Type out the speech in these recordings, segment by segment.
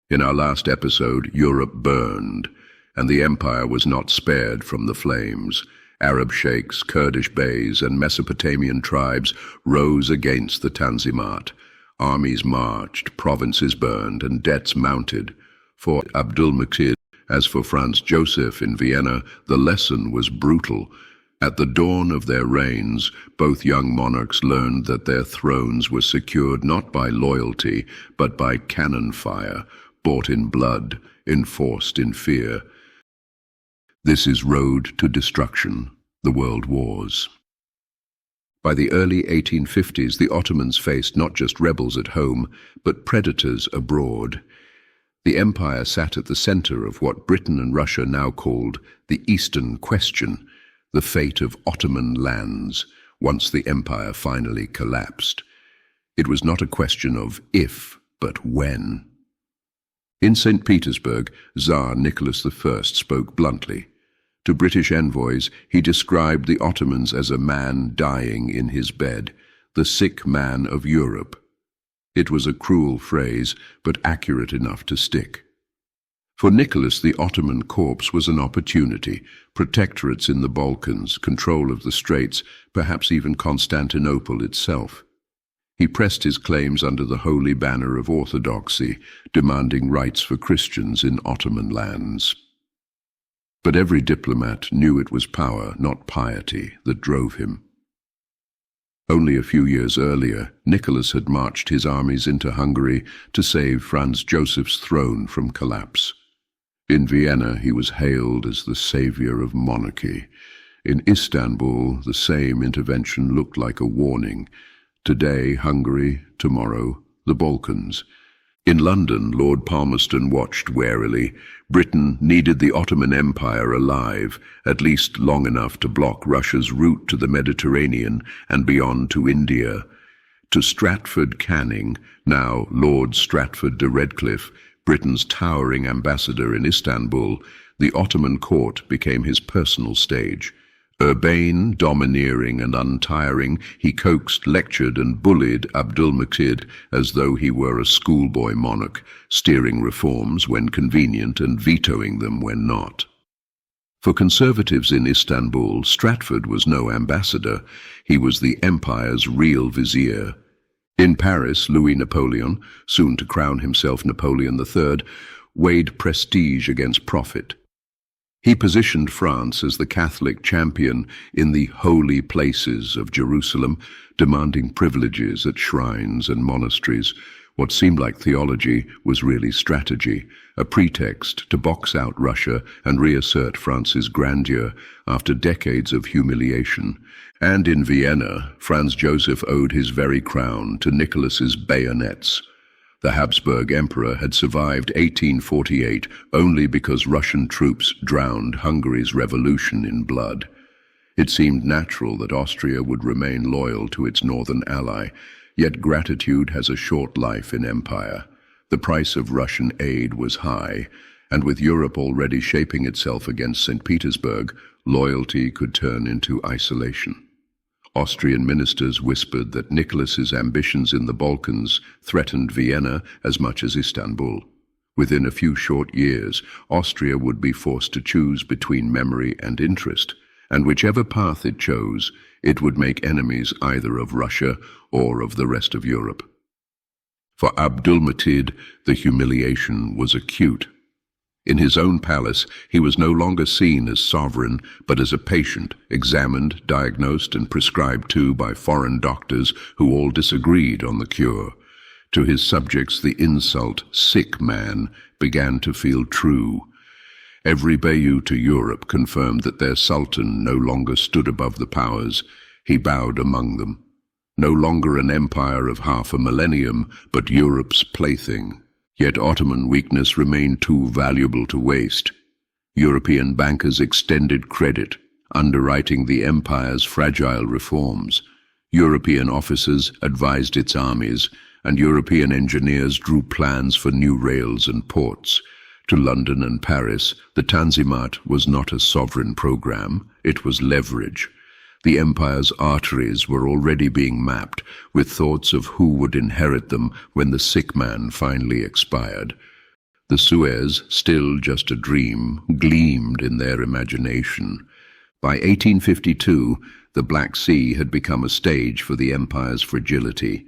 In our last episode, Europe burned, and the empire was not spared from the flames. Arab sheikhs, Kurdish beys, and Mesopotamian tribes rose against the Tanzimat. Armies marched, provinces burned, and debts mounted. For Abdulmecid, as for Franz Joseph in Vienna, the lesson was brutal. At the dawn of their reigns, both young monarchs learned that their thrones were secured not by loyalty, but by cannon fire, bought in blood, enforced in fear. This is road to destruction, the world wars. By the early 1850s, the Ottomans faced not just rebels at home, but predators abroad. The empire sat at the center of what Britain and Russia now called the Eastern Question, the fate of Ottoman lands, once the empire finally collapsed. It was not a question of if, but when. In St. Petersburg, Tsar Nicholas I spoke bluntly. To British envoys, he described the Ottomans as a man dying in his bed, the sick man of Europe. It was a cruel phrase, but accurate enough to stick. For Nicholas, the Ottoman corpse was an opportunity: protectorates in the Balkans, control of the straits, perhaps even Constantinople itself. He pressed his claims under the holy banner of orthodoxy, demanding rights for Christians in Ottoman lands. But every diplomat knew it was power, not piety, that drove him. Only a few years earlier, Nicholas had marched his armies into Hungary to save Franz Joseph's throne from collapse. In Vienna, he was hailed as the savior of monarchy. In Istanbul, the same intervention looked like a warning. Today, Hungary; tomorrow, the Balkans. In London, Lord Palmerston watched warily. Britain needed the Ottoman Empire alive, at least long enough to block Russia's route to the Mediterranean and beyond to India. To Stratford Canning, now Lord Stratford de Redcliffe, Britain's towering ambassador in Istanbul, the Ottoman court became his personal stage. Urbane, domineering, and untiring, he coaxed, lectured, and bullied Abdulmecid as though he were a schoolboy monarch, steering reforms when convenient and vetoing them when not. For conservatives in Istanbul, Stratford was no ambassador. He was the empire's real vizier. In Paris, Louis Napoleon, soon to crown himself Napoleon III, weighed prestige against profit. He positioned France as the Catholic champion in the holy places of Jerusalem, demanding privileges at shrines and monasteries. What seemed like theology was really strategy, a pretext to box out Russia and reassert France's grandeur after decades of humiliation. And in Vienna, Franz Joseph owed his very crown to Nicholas's bayonets. The Habsburg Emperor had survived 1848 only because Russian troops drowned Hungary's revolution in blood. It seemed natural that Austria would remain loyal to its northern ally, yet gratitude has a short life in empire. The price of Russian aid was high, and with Europe already shaping itself against St. Petersburg, loyalty could turn into isolation. Austrian ministers whispered that Nicholas's ambitions in the Balkans threatened Vienna as much as Istanbul. Within a few short years, Austria would be forced to choose between memory and interest, and whichever path it chose, it would make enemies either of Russia or of the rest of Europe. For Abdulmecid, the humiliation was acute. In his own palace, he was no longer seen as sovereign, but as a patient, examined, diagnosed, and prescribed to by foreign doctors who all disagreed on the cure. To his subjects, the insult, sick man, began to feel true. Every Bayou to Europe confirmed that their sultan no longer stood above the powers. He bowed among them. No longer an empire of half a millennium, but Europe's plaything. Yet Ottoman weakness remained too valuable to waste. European bankers extended credit, underwriting the empire's fragile reforms. European officers advised its armies, and European engineers drew plans for new rails and ports. To London and Paris, the Tanzimat was not a sovereign program, it was leverage. The empire's arteries were already being mapped, with thoughts of who would inherit them when the sick man finally expired. The Suez, still just a dream, gleamed in their imagination. By 1852, the Black Sea had become a stage for the empire's fragility.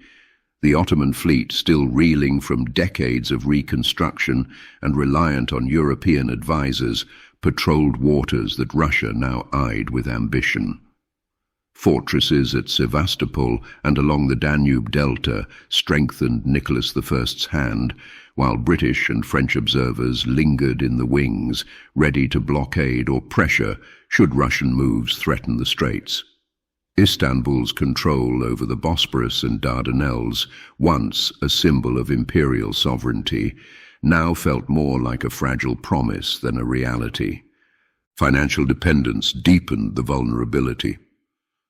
The Ottoman fleet, still reeling from decades of reconstruction and reliant on European advisors, patrolled waters that Russia now eyed with ambition. Fortresses at Sevastopol and along the Danube delta strengthened Nicholas I's hand, while British and French observers lingered in the wings, ready to blockade or pressure should Russian moves threaten the straits. Istanbul's control over the Bosporus and Dardanelles, once a symbol of imperial sovereignty, now felt more like a fragile promise than a reality. Financial dependence deepened the vulnerability.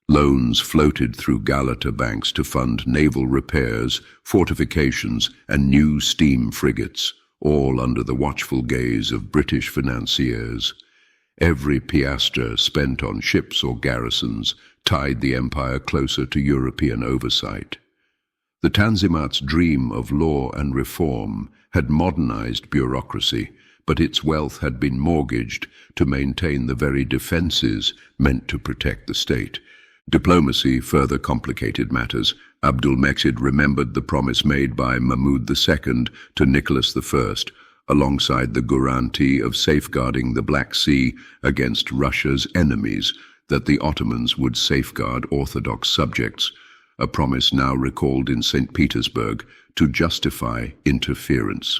Loans floated through Galata banks to fund naval repairs, fortifications, and new steam frigates, all under the watchful gaze of British financiers. Every piastre spent on ships or garrisons tied the empire closer to European oversight. The Tanzimat's dream of law and reform had modernized bureaucracy, but its wealth had been mortgaged to maintain the very defenses meant to protect the state. Diplomacy further complicated matters. Abdulmecid remembered the promise made by Mahmud II to Nicholas I, alongside the guarantee of safeguarding the Black Sea against Russia's enemies, that the Ottomans would safeguard Orthodox subjects, a promise now recalled in St. Petersburg to justify interference.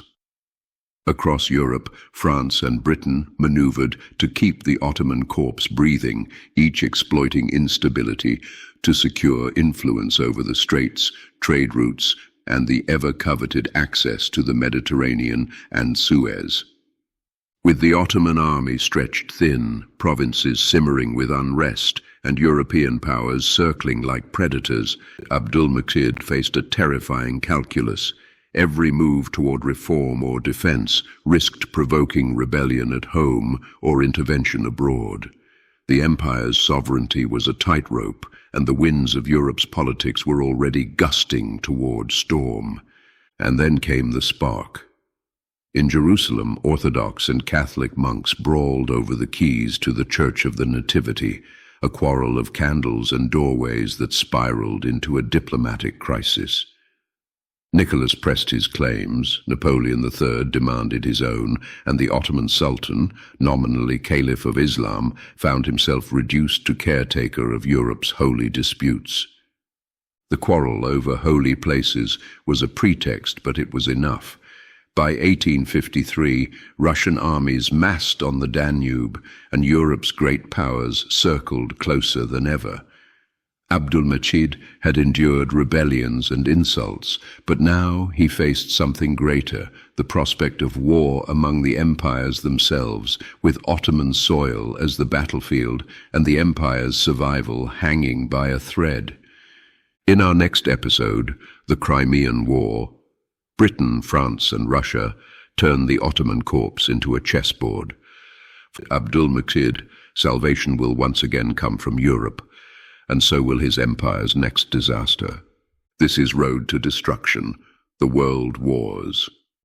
Across Europe, France and Britain maneuvered to keep the Ottoman corpse breathing, each exploiting instability to secure influence over the straits, trade routes, and the ever-coveted access to the Mediterranean and Suez. With the Ottoman army stretched thin, provinces simmering with unrest, and European powers circling like predators, Abdulmecid faced a terrifying calculus. Every move toward reform or defense risked provoking rebellion at home or intervention abroad. The empire's sovereignty was a tightrope, and the winds of Europe's politics were already gusting toward storm. And then came the spark. In Jerusalem, Orthodox and Catholic monks brawled over the keys to the Church of the Nativity, a quarrel of candles and doorways that spiraled into a diplomatic crisis. Nicholas pressed his claims, Napoleon III demanded his own, and the Ottoman Sultan, nominally Caliph of Islam, found himself reduced to caretaker of Europe's holy disputes. The quarrel over holy places was a pretext, but it was enough. By 1853, Russian armies massed on the Danube, and Europe's great powers circled closer than ever. Abdulmecid had endured rebellions and insults, but now he faced something greater, the prospect of war among the empires themselves, with Ottoman soil as the battlefield and the empire's survival hanging by a thread. In our next episode, the Crimean War, Britain, France, and Russia turned the Ottoman corpse into a chessboard. For Abdulmecid, salvation will once again come from Europe, and so will his empire's next disaster. This is Road to Destruction, the World Wars.